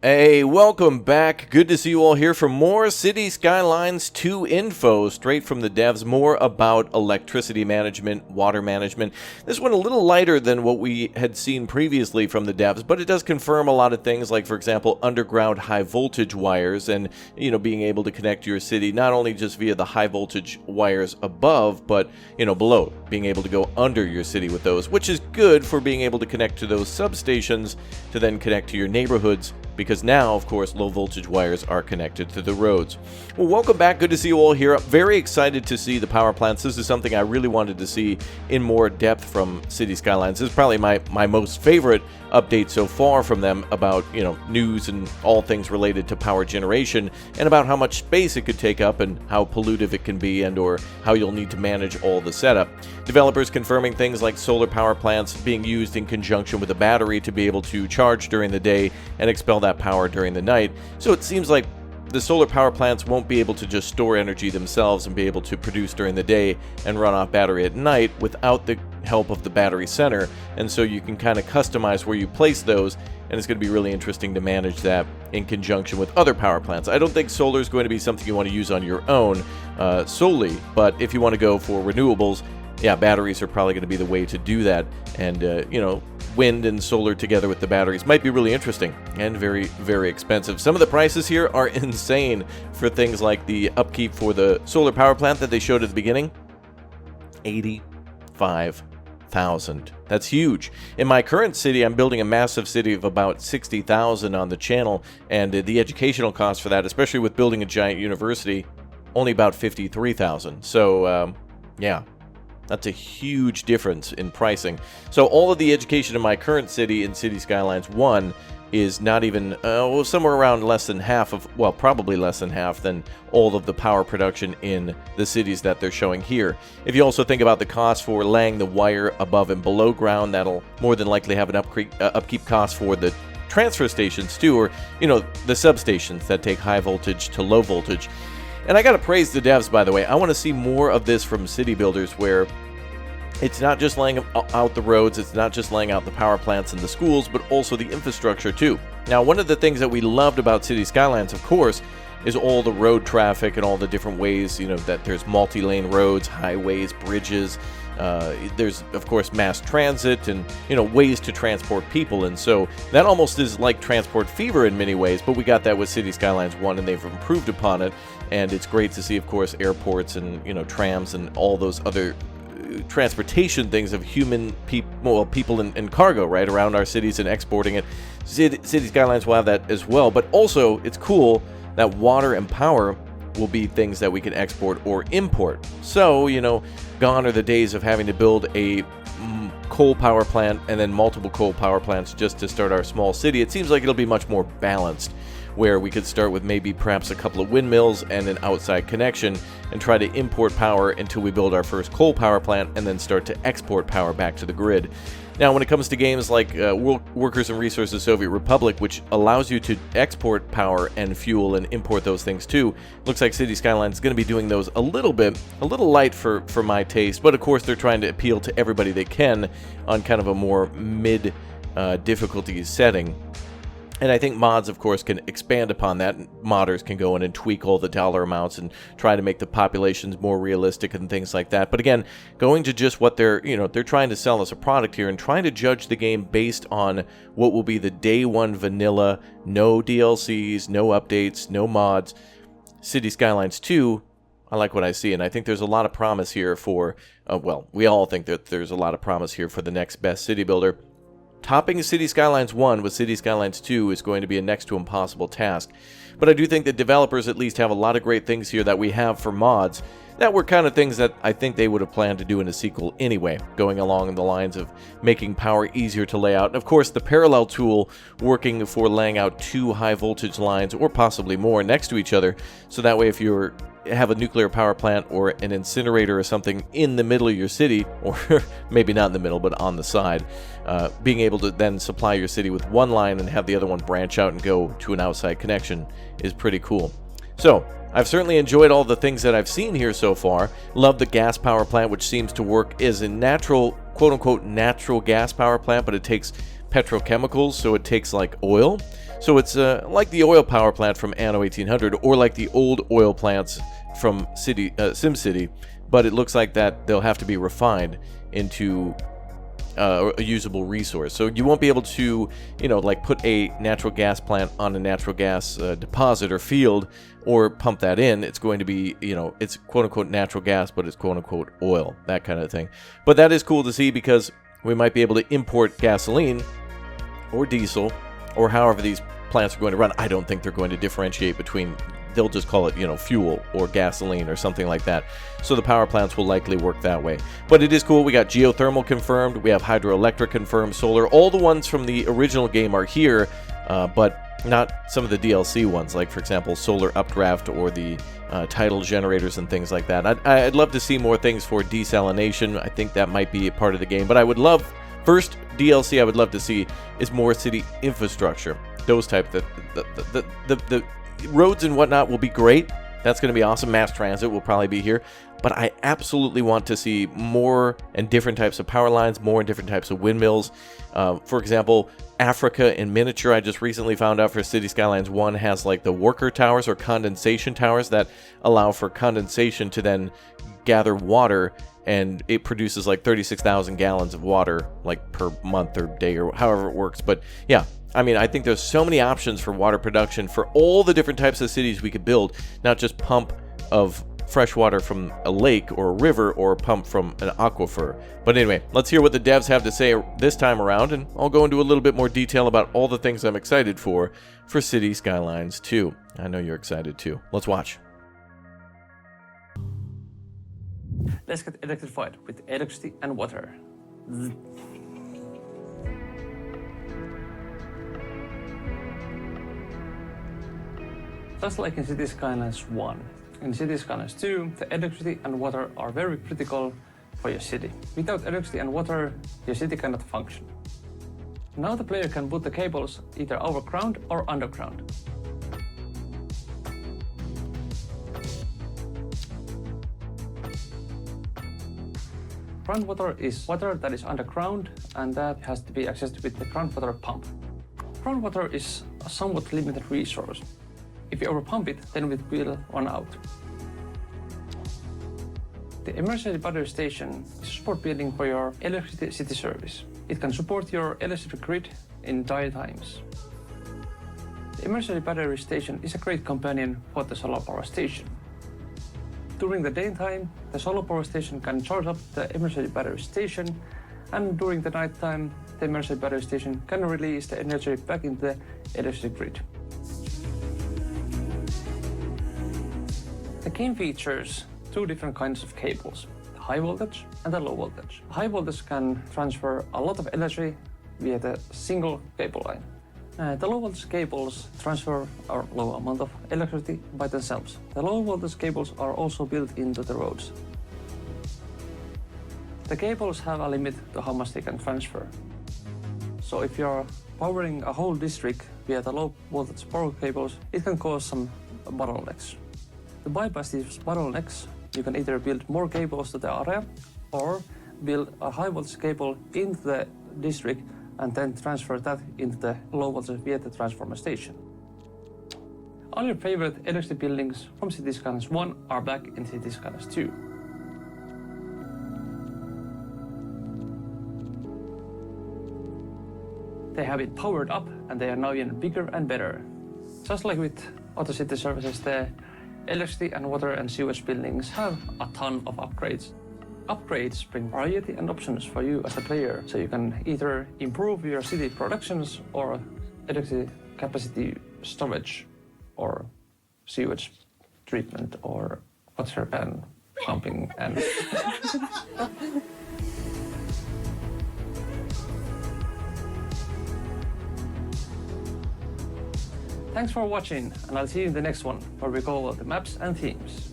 Hey, welcome back. Good to see you all here for more City Skylines 2 info, straight from the devs, more about electricity management, water management. This one a little lighter than what we had seen previously from the devs, but it does confirm a lot of things like, for example, underground high voltage wires and, being able to connect your city not only just via the high voltage wires above, but, below, being able to go under your city with those, which is good for being able to connect to those substations to then connect to your neighborhoods, because now, of course, low voltage wires are connected to the roads. Well, welcome back. Good to see you all here. Very excited to see the power plants. This is something I really wanted to see in more depth from City Skylines. This is probably my most favorite update so far from them about, news and all things related to power generation and about how much space it could take up and how pollutive it can be and or how you'll need to manage all the setup. Developers confirming things like solar power plants being used in conjunction with a battery to be able to charge during the day and expel that power during the night. So it seems like the solar power plants won't be able to just store energy themselves and be able to produce during the day and run off battery at night without the help of the battery center. And so you can kind of customize where you place those, and it's going to be really interesting to manage that in conjunction with other power plants. I don't think solar is going to be something you want to use on your own solely, but if you want to go for renewables, batteries are probably going to be the way to do that. And, wind and solar together with the batteries might be really interesting and very, very expensive. Some of the prices here are insane for things like the upkeep for the solar power plant that they showed at the beginning. $85,000. That's huge. In my current city, I'm building a massive city of about 60,000 on the channel, and the educational cost for that, especially with building a giant university, only about 53,000. So, that's a huge difference in pricing. So all of the education in my current city, in City Skylines 1, is not even, somewhere around less than half of, probably less than half than all of the power production in the cities that they're showing here. If you also think about the cost for laying the wire above and below ground, that'll more than likely have an upkeep cost for the transfer stations too, or, the substations that take high voltage to low voltage. And I gotta praise the devs, by the way. I want to see more of this from city builders, where it's not just laying out the roads, it's not just laying out the power plants and the schools, but also the infrastructure too. Now, one of the things that we loved about City Skylines, of course, is all the road traffic and all the different ways, that there's multi-lane roads, highways, bridges. There's, of course, mass transit and, ways to transport people. And so that almost is like transport fever in many ways, but we got that with City Skylines 1 and they've improved upon it. And it's great to see, of course, airports and, trams and all those other transportation things of people and cargo right around our cities and exporting it. City Skylines will have that as well. But also, it's cool that water and power will be things that we can export or import. So, gone are the days of having to build a coal power plant and then multiple coal power plants just to start our small city. It seems like it'll be much more balanced, where we could start with maybe perhaps a couple of windmills and an outside connection and try to import power until we build our first coal power plant and then start to export power back to the grid. Now, when it comes to games like Workers and Resources Soviet Republic, which allows you to export power and fuel and import those things too, looks like City Skylines is going to be doing those a little light for my taste, but of course they're trying to appeal to everybody they can on kind of a more mid difficulty setting. And I think mods, of course, can expand upon that. Modders can go in and tweak all the dollar amounts and try to make the populations more realistic and things like that. But again, going to just what they're trying to sell us a product here and trying to judge the game based on what will be the day one vanilla, no DLCs, no updates, no mods. City Skylines 2, I like what I see, and I think there's a lot of promise here for, we all think that there's a lot of promise here for the next best city builder. Topping City Skylines 1 with City Skylines 2 is going to be a next to impossible task. But I do think that developers at least have a lot of great things here that we have for mods that were kind of things that I think they would have planned to do in a sequel anyway, going along the lines of making power easier to lay out. And of course, the parallel tool working for laying out 2 high voltage lines or possibly more next to each other. So that way, if you have a nuclear power plant or an incinerator or something in the middle of your city, or maybe not in the middle, but on the side, being able to then supply your city with one line and have the other one branch out and go to an outside connection is pretty cool. So, I've certainly enjoyed all the things that I've seen here so far. Love the gas power plant, which seems to work as a natural, quote-unquote, natural gas power plant, but it takes petrochemicals, so it takes like oil. So it's like the oil power plant from Anno 1800, or like the old oil plants from SimCity, but it looks like that they'll have to be refined into a usable resource. So you won't be able to, like put a natural gas plant on a natural gas deposit or field or pump that in. It's going to be, it's quote-unquote natural gas, but it's quote-unquote oil, that kind of thing. But that is cool to see because we might be able to import gasoline or diesel or however these plants are going to run. I don't think they're going to differentiate between, they'll just call it, fuel or gasoline or something like that. So the power plants will likely work that way. But it is cool. We got geothermal confirmed. We have hydroelectric confirmed, solar. All the ones from the original game are here, but not some of the DLC ones, like, for example, solar updraft or the tidal generators and things like that. I'd love to see more things for desalination. I think that might be a part of the game. But I would love, first DLC I would love to see is more city infrastructure. Those type, the roads and whatnot will be great. That's going to be awesome. Mass transit will probably be here. But I absolutely want to see more and different types of power lines, more and different types of windmills. For example, Africa in miniature, I just recently found out for City Skylines 1 has like the worker towers or condensation towers that allow for condensation to then gather water, and it produces like 36,000 gallons of water like per month or day or however it works. But yeah, I mean, I think there's so many options for water production for all the different types of cities we could build, not just pump of fresh water from a lake or a river or a pump from an aquifer. But anyway, let's hear what the devs have to say this time around, and I'll go into a little bit more detail about all the things I'm excited for City Skylines 2. I know you're excited too. Let's watch. Let's get electrified with electricity and water. Just like in City Skylines 1, in City Skylines 2, the electricity and water are very critical for your city. Without electricity and water, your city cannot function. Now the player can put the cables either overground or underground. Groundwater is water that is underground, and that has to be accessed with the groundwater pump. Groundwater is a somewhat limited resource. If you overpump it, then it will run out. The emergency battery station is a support building for your electricity city service. It can support your electricity grid in dire times. The emergency battery station is a great companion for the solar power station. During the daytime, the solar power station can charge up the emergency battery station, and during the nighttime, the emergency battery station can release the energy back into the electricity grid. The game features two different kinds of cables, the high voltage and the low voltage. High voltage can transfer a lot of energy via the single cable line. The low voltage cables transfer a low amount of electricity by themselves. The low voltage cables are also built into the roads. The cables have a limit to how much they can transfer. So if you're powering a whole district via the low voltage power cables, it can cause some bottlenecks. To bypass these bottlenecks, you can either build more cables to the area or build a high voltage cable into the district and then transfer that into the low voltage via the transformer station. All your favorite electricity buildings from City Skylines 1 are back in City Skylines 2. They have it powered up and they are now even bigger and better. Just like with other city services, the electricity and water and sewage buildings have a ton of upgrades. Upgrades bring variety and options for you as a player, so you can either improve your city productions or electricity capacity storage or sewage treatment or water and pumping and... Thanks for watching, and I'll see you in the next one, where we go over the maps and themes.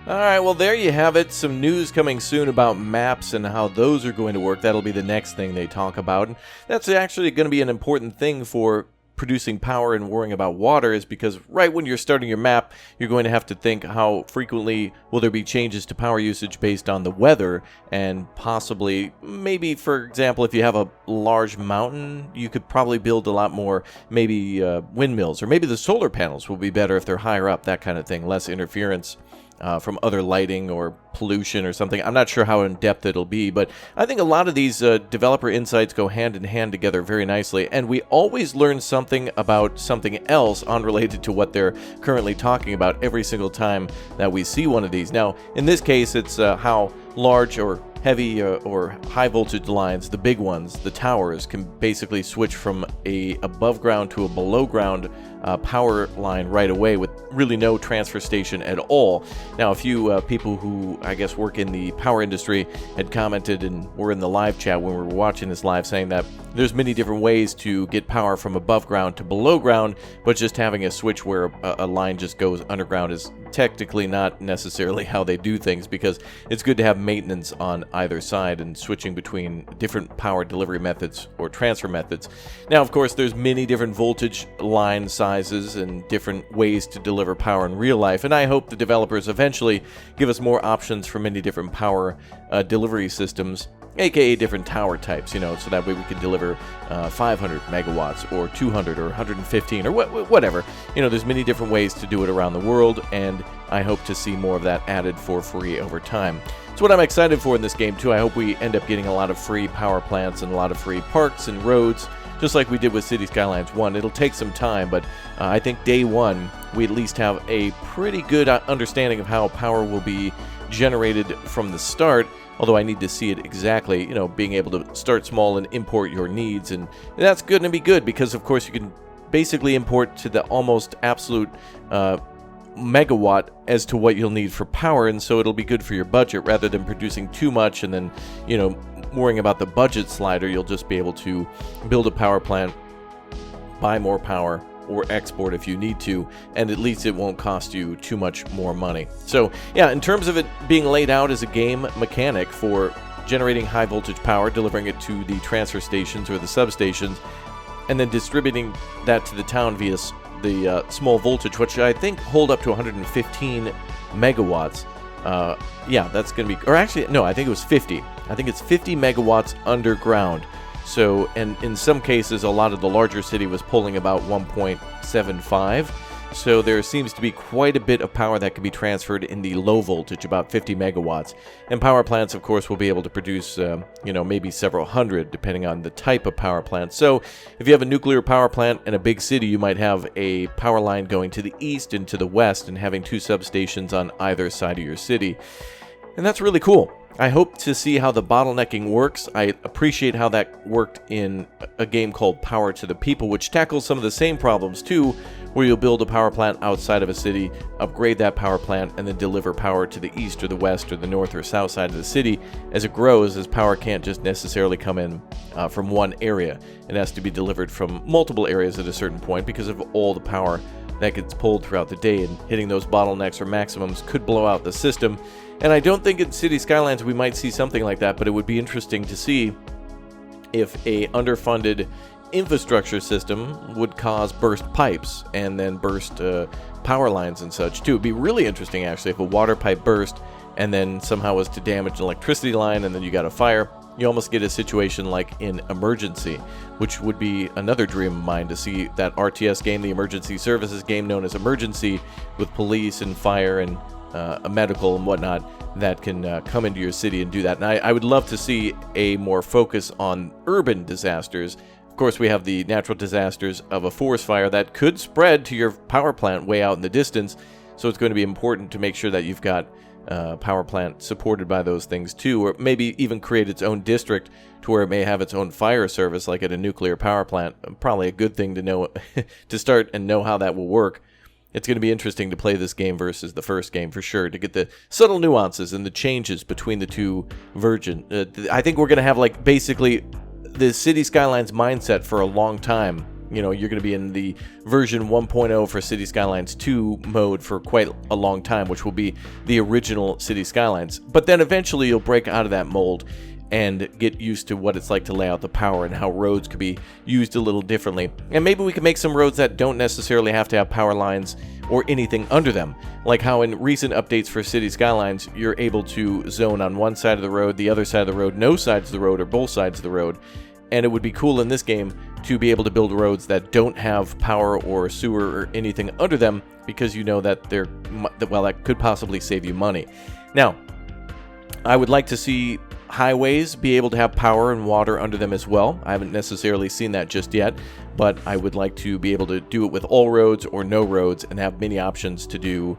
Alright, well there you have it. Some news coming soon about maps and how those are going to work. That'll be the next thing they talk about. And that's actually going to be an important thing for producing power and worrying about water is because right when you're starting your map, you're going to have to think how frequently will there be changes to power usage based on the weather, and possibly, maybe, for example, if you have a large mountain, you could probably build a lot more, maybe windmills, or maybe the solar panels will be better if they're higher up, that kind of thing, less interference from other lighting or pollution or something. I'm not sure how in-depth it'll be, but I think a lot of these developer insights go hand in hand together very nicely, and we always learn something about something else unrelated to what they're currently talking about every single time that we see one of these. Now, in this case, it's how large or heavy or high voltage lines, the big ones, the towers, can basically switch from a above ground to a below ground power line right away with really no transfer station at all. Now, a few people who I guess work in the power industry had commented and were in the live chat when we were watching this live, saying that there's many different ways to get power from above ground to below ground, but just having a switch where a line just goes underground is technically not necessarily how they do things, because it's good to have maintenance on either side and switching between different power delivery methods or transfer methods. Now, of course, there's many different voltage line sizes and different ways to deliver power in real life, and I hope the developers eventually give us more options for many different power delivery systems, aka different tower types, so that way we can deliver 500 megawatts or 200 or 115 or whatever. There's many different ways to do it around the world, and I hope to see more of that added for free over time. It's what I'm excited for in this game too. I hope we end up getting a lot of free power plants and a lot of free parks and roads, just like we did with City Skylines 1. It'll take some time, but I think day one we at least have a pretty good understanding of how power will be generated from the start. Although I need to see it exactly, being able to start small and import your needs. And that's going to be good because, of course, you can basically import to the almost absolute megawatt as to what you'll need for power. And so it'll be good for your budget rather than producing too much and then, worrying about the budget slider. You'll just be able to build a power plant, buy more power, or export if you need to, and at least it won't cost you too much more money. So yeah, in terms of it being laid out as a game mechanic for generating high voltage power, delivering it to the transfer stations or the substations, and then distributing that to the town via the small voltage, which I think hold up to 115 megawatts. Yeah, that's going to be, or actually, no, I think it was 50. I think it's 50 megawatts underground. So, and in some cases, a lot of the larger city was pulling about 1.75. So there seems to be quite a bit of power that can be transferred in the low voltage, about 50 megawatts. And power plants, of course, will be able to produce, maybe several hundred, depending on the type of power plant. So if you have a nuclear power plant in a big city, you might have a power line going to the east and to the west and having two substations on either side of your city. And that's really cool. I hope to see how the bottlenecking works. I appreciate how that worked in a game called Power to the People, which tackles some of the same problems too, where you'll build a power plant outside of a city, upgrade that power plant, and then deliver power to the east or the west or the north or south side of the city as it grows, as power can't just necessarily come in from one area. It has to be delivered from multiple areas at a certain point because of all the power that gets pulled throughout the day, and hitting those bottlenecks or maximums could blow out the system. And I don't think in City Skylines we might see something like that, but it would be interesting to see if a underfunded infrastructure system would cause burst pipes and then burst power lines and such too. It'd be really interesting actually if a water pipe burst and then somehow was to damage an electricity line and then you got a fire. You almost get a situation like in Emergency, which would be another dream of mine to see that RTS game, the emergency services game known as Emergency, with police and fire and a medical and whatnot that can come into your city and do that. And I would love to see a more focus on urban disasters. Of course, we have the natural disasters of a forest fire that could spread to your power plant way out in the distance. So it's going to be important to make sure that you've got power plant supported by those things too, or maybe even create its own district to where it may have its own fire service like at a nuclear power plant. Probably a good thing to know to start and know how that will work. It's going to be interesting to play this game versus the first game for sure, to get the subtle nuances and the changes between the two versions. I think we're going to have like basically the City Skylines mindset for a long time. You're going to be in the version 1.0 for City Skylines 2 mode for quite a long time, which will be the original City Skylines. But then eventually you'll break out of that mold and get used to what it's like to lay out the power and how roads could be used a little differently. And maybe we can make some roads that don't necessarily have to have power lines or anything under them, like how in recent updates for City Skylines, you're able to zone on one side of the road, the other side of the road, no sides of the road, or both sides of the road. And it would be cool in this game to be able to build roads that don't have power or sewer or anything under them, because you know that that could possibly save you money. Now, I would like to see highways be able to have power and water under them as well. I haven't necessarily seen that just yet, but I would like to be able to do it with all roads or no roads and have many options to do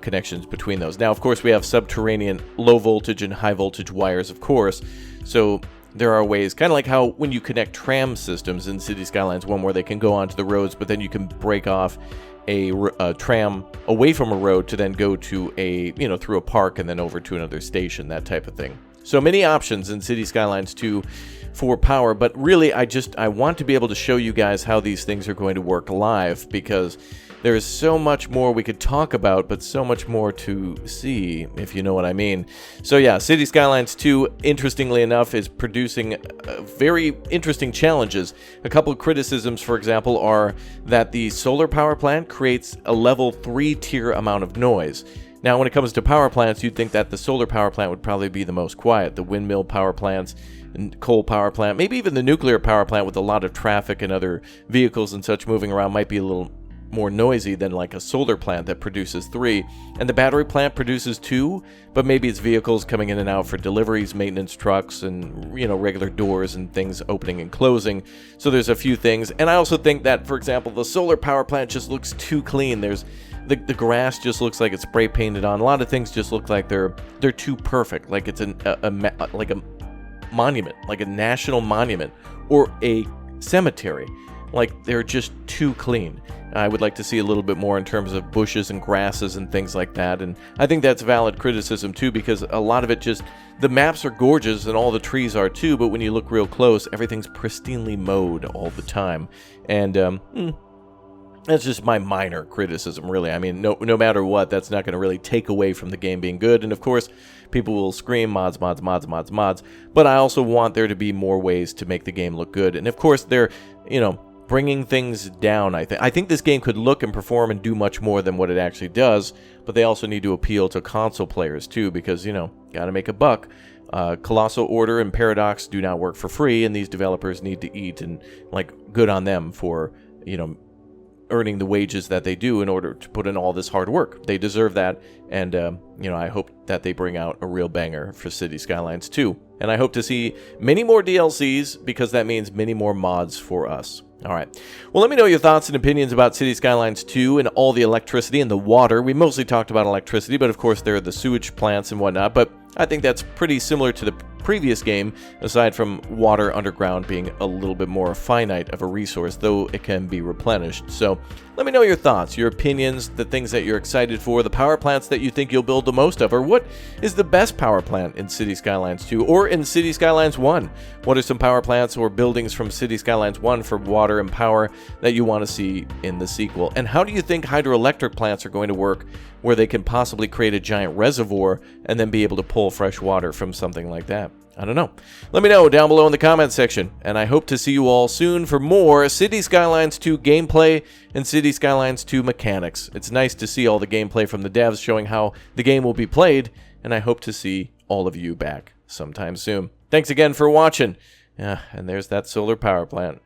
connections between those. Now, of course, we have subterranean low voltage and high voltage wires, of course, so there are ways, kind of like how when you connect tram systems in City Skylines 1 where they can go onto the roads, but then you can break off a tram away from a road to then go to through a park and then over to another station, that type of thing. So many options in City Skylines 2 for power, but really I want to be able to show you guys how these things are going to work live, because there is so much more we could talk about, but so much more to see, if you know what I mean. So yeah, City Skylines 2, interestingly enough, is producing very interesting challenges. A couple of criticisms, for example, are that the solar power plant creates a level 3 tier amount of noise. Now, when it comes to power plants, you'd think that the solar power plant would probably be the most quiet. The windmill power plants, and coal power plant, maybe even the nuclear power plant with a lot of traffic and other vehicles and such moving around might be a little more noisy than like a solar plant that produces 3. And the battery plant produces 2, but maybe it's vehicles coming in and out for deliveries, maintenance trucks, and regular doors and things opening and closing. So there's a few things. And I also think that, for example, the solar power plant just looks too clean. There's the grass just looks like it's spray painted on. A lot of things just look like they're too perfect, like it's like a monument, like a national monument or a cemetery. Like they're just too clean. I would like to see a little bit more in terms of bushes and grasses and things like that. And I think that's valid criticism too, because a lot of it just, the maps are gorgeous and all the trees are too, but when you look real close, everything's pristinely mowed all the time. And that's just my minor criticism, really. I mean, no matter what, that's not going to really take away from the game being good. And of course, people will scream mods, but I also want there to be more ways to make the game look good. And of course, they're, bringing things down. I think this game could look and perform and do much more than what it actually does, but they also need to appeal to console players too, because, gotta make a buck. Colossal Order and Paradox do not work for free, and these developers need to eat, and good on them for, earning the wages that they do in order to put in all this hard work. They deserve that, and I hope that they bring out a real banger for City Skylines 2. And I hope to see many more DLCs, because that means many more mods for us. All right. Well, let me know your thoughts and opinions about City Skylines 2 and all the electricity and the water. We mostly talked about electricity, but of course there are the sewage plants and whatnot, but I think that's pretty similar to the previous game, aside from water underground being a little bit more finite of a resource, though it can be replenished. So let me know your thoughts, your opinions, the things that you're excited for, the power plants that you think you'll build the most of, or what is the best power plant in City Skylines 2 or in City Skylines 1? What are some power plants or buildings from City Skylines 1 for water and power that you want to see in the sequel? And how do you think hydroelectric plants are going to work, where they can possibly create a giant reservoir and then be able to pull fresh water from something like that? I don't know. Let me know down below in the comment section, and I hope to see you all soon for more City Skylines 2 gameplay and City Skylines 2 mechanics. It's nice to see all the gameplay from the devs showing how the game will be played, and I hope to see all of you back sometime soon. Thanks again for watching. And there's that solar power plant.